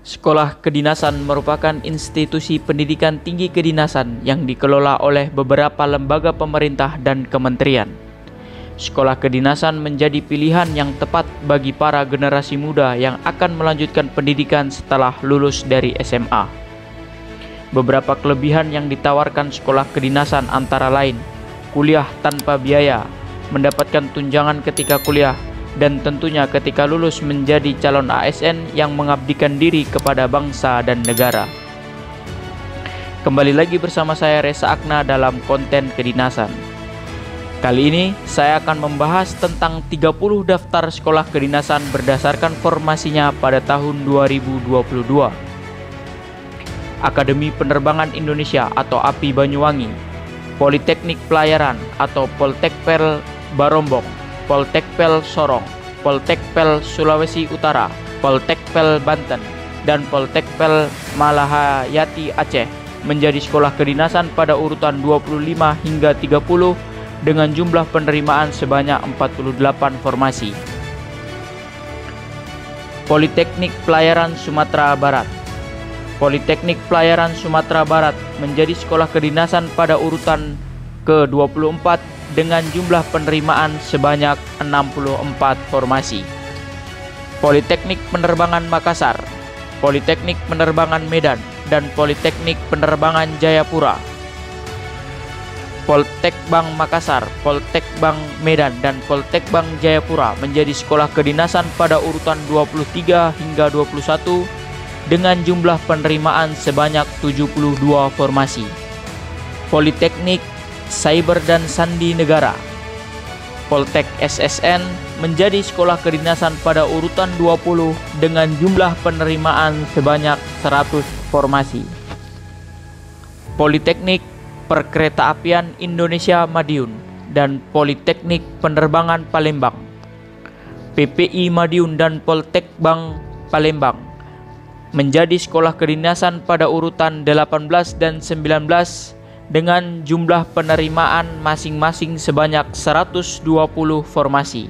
Sekolah kedinasan merupakan institusi pendidikan tinggi kedinasan yang dikelola oleh beberapa lembaga pemerintah dan kementerian. Sekolah kedinasan menjadi pilihan yang tepat bagi para generasi muda yang akan melanjutkan pendidikan setelah lulus dari SMA. Beberapa kelebihan yang ditawarkan sekolah kedinasan antara lain: kuliah tanpa biaya, mendapatkan tunjangan ketika kuliah, dan tentunya ketika lulus menjadi calon ASN yang mengabdikan diri kepada bangsa dan negara. Kembali lagi bersama saya Reza Akna dalam konten kedinasan. Kali ini saya akan membahas tentang 30 daftar sekolah kedinasan berdasarkan formasinya pada tahun 2022. Akademi Penerbangan Indonesia atau API Banyuwangi, Politeknik Pelayaran atau Poltekpel Barombong, Poltekpel Sorong, Poltekpel Sulawesi Utara, Poltekpel Banten, dan Poltekpel Malahayati Aceh menjadi sekolah kedinasan pada urutan 25 hingga 30 dengan jumlah penerimaan sebanyak 48 formasi. Politeknik Pelayaran Sumatera Barat. Politeknik Pelayaran Sumatera Barat menjadi sekolah kedinasan pada urutan ke-24 dengan jumlah penerimaan sebanyak 64 formasi. Politeknik Penerbangan Makassar, Politeknik Penerbangan Medan, dan Politeknik Penerbangan Jayapura. Poltekbang Makassar, Poltekbang Medan, dan Poltekbang Jayapura menjadi sekolah kedinasan pada urutan 23 hingga 21 dengan jumlah penerimaan sebanyak 72 formasi. Politeknik Cyber dan Sandi Negara, Poltek SSN menjadi sekolah kedinasan pada urutan 20 dengan jumlah penerimaan sebanyak 100 formasi. Politeknik Perkeretaapian Indonesia Madiun dan Politeknik Penerbangan Palembang, PPI Madiun dan Poltekbang Palembang menjadi sekolah kedinasan pada urutan 18 dan 19 dengan jumlah penerimaan masing-masing sebanyak 120 formasi.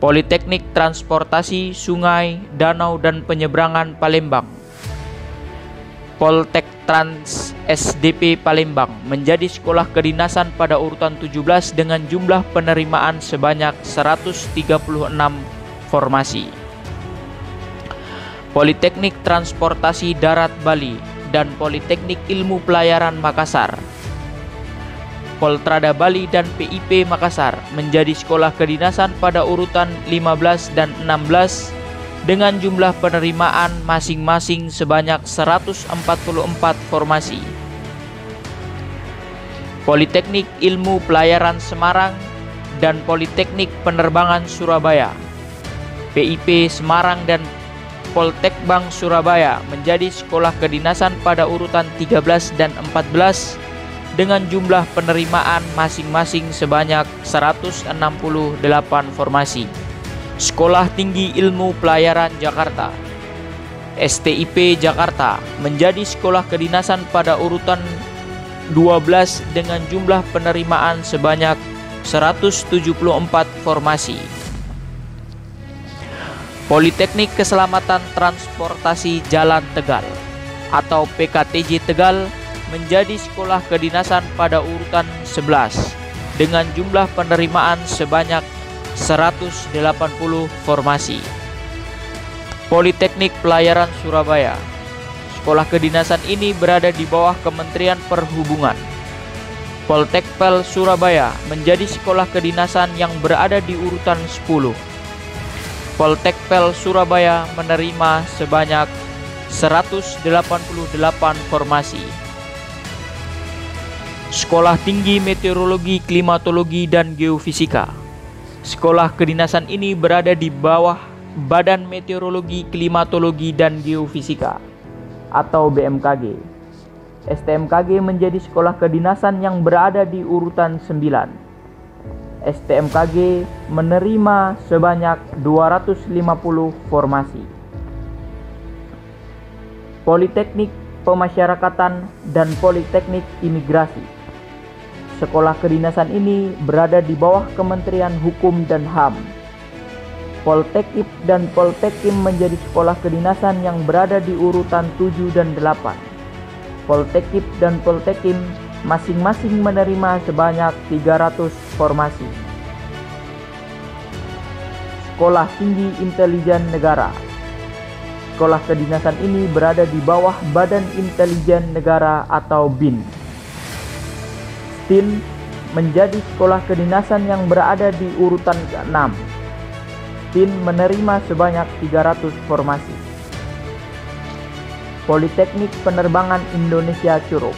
Politeknik Transportasi Sungai, Danau, dan Penyeberangan Palembang, Poltek Trans SDP Palembang menjadi sekolah kedinasan pada urutan 17 dengan jumlah penerimaan sebanyak 136 formasi. Politeknik Transportasi Darat Bali dan Politeknik Ilmu Pelayaran Makassar, Poltrada Bali dan PIP Makassar menjadi sekolah kedinasan pada urutan 15 dan 16 dengan jumlah penerimaan masing-masing sebanyak 144 formasi. Politeknik Ilmu Pelayaran Semarang dan Politeknik Penerbangan Surabaya, PIP Semarang, dan Poltekbang Surabaya menjadi sekolah kedinasan pada urutan 13 dan 14 dengan jumlah penerimaan masing-masing sebanyak 168 formasi. Sekolah Tinggi Ilmu Pelayaran Jakarta, STIP Jakarta menjadi sekolah kedinasan pada urutan 12 dengan jumlah penerimaan sebanyak 174 formasi. Politeknik Keselamatan Transportasi Jalan Tegal atau PKTJ Tegal menjadi sekolah kedinasan pada urutan 11 dengan jumlah penerimaan sebanyak 180 formasi. Politeknik Pelayaran Surabaya. Sekolah kedinasan ini berada di bawah Kementerian Perhubungan. Poltekpel Surabaya menjadi sekolah kedinasan yang berada di urutan 10. Poltekpel Surabaya menerima sebanyak 188 formasi. Sekolah Tinggi Meteorologi, Klimatologi, dan Geofisika. Sekolah kedinasan ini berada di bawah Badan Meteorologi, Klimatologi, dan Geofisika atau BMKG. STMKG menjadi sekolah kedinasan yang berada di urutan 9. STMKG menerima sebanyak 250 formasi. Politeknik Pemasyarakatan dan Politeknik Imigrasi. Sekolah kedinasan ini berada di bawah Kementerian Hukum dan HAM. Poltekip dan Poltekim menjadi sekolah kedinasan yang berada di urutan 7 dan 8. Poltekip dan Poltekim masing-masing menerima sebanyak 300 formasi. Sekolah Tinggi Intelijen Negara. Sekolah kedinasan ini berada di bawah Badan Intelijen Negara atau BIN. STIN menjadi sekolah kedinasan yang berada di urutan ke-6. STIN menerima sebanyak 300 formasi. Politeknik Penerbangan Indonesia Curug.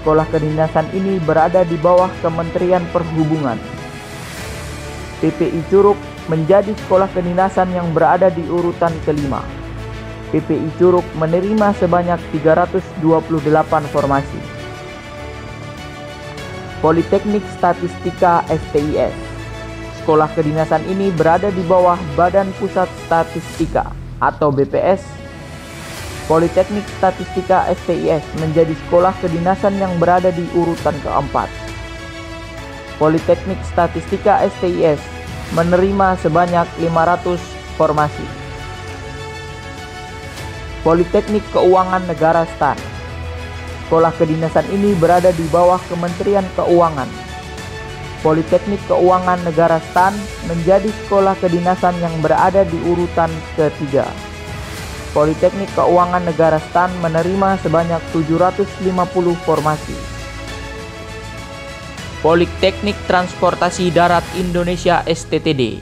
Sekolah kedinasan ini berada di bawah Kementerian Perhubungan. PPI Curug menjadi sekolah kedinasan yang berada di urutan ke-5. PPI Curug menerima sebanyak 328 formasi. Politeknik Statistika STIS. Sekolah kedinasan ini berada di bawah Badan Pusat Statistika atau BPS. Politeknik Statistika STIS menjadi sekolah kedinasan yang berada di urutan ke-4. Politeknik Statistika STIS menerima sebanyak 500 formasi. Politeknik Keuangan Negara STAN. Sekolah kedinasan ini berada di bawah Kementerian Keuangan. Politeknik Keuangan Negara STAN menjadi sekolah kedinasan yang berada di urutan ke-3. Politeknik Keuangan Negara STAN menerima sebanyak 750 formasi. Politeknik Transportasi Darat Indonesia STTD.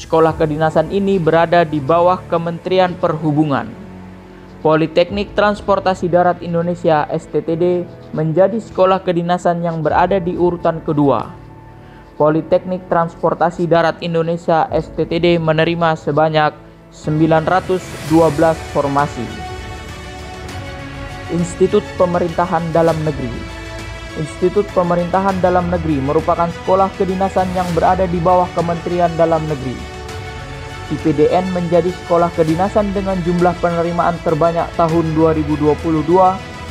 Sekolah kedinasan ini berada di bawah Kementerian Perhubungan. Politeknik Transportasi Darat Indonesia STTD menjadi sekolah kedinasan yang berada di urutan kedua. Politeknik Transportasi Darat Indonesia STTD menerima sebanyak 912 formasi. Institut Pemerintahan Dalam Negeri. Institut Pemerintahan Dalam Negeri merupakan sekolah kedinasan yang berada di bawah Kementerian Dalam Negeri. IPDN menjadi sekolah kedinasan dengan jumlah penerimaan terbanyak tahun 2022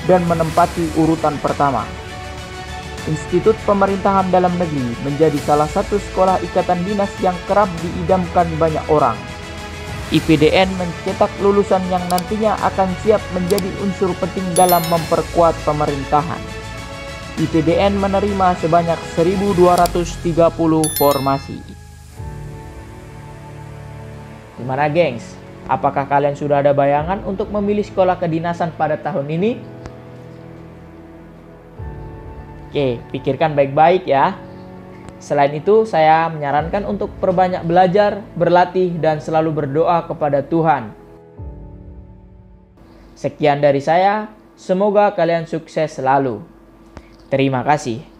dan menempati urutan pertama. Institut Pemerintahan Dalam Negeri menjadi salah satu sekolah ikatan dinas yang kerap diidamkan banyak orang. IPDN mencetak lulusan yang nantinya akan siap menjadi unsur penting dalam memperkuat pemerintahan. IPDN menerima sebanyak 1.230 formasi. Gimana gengs? Apakah kalian sudah ada bayangan untuk memilih sekolah kedinasan pada tahun ini? Oke, pikirkan baik-baik ya. Selain itu, saya menyarankan untuk perbanyak belajar, berlatih, dan selalu berdoa kepada Tuhan. Sekian dari saya, semoga kalian sukses selalu. Terima kasih.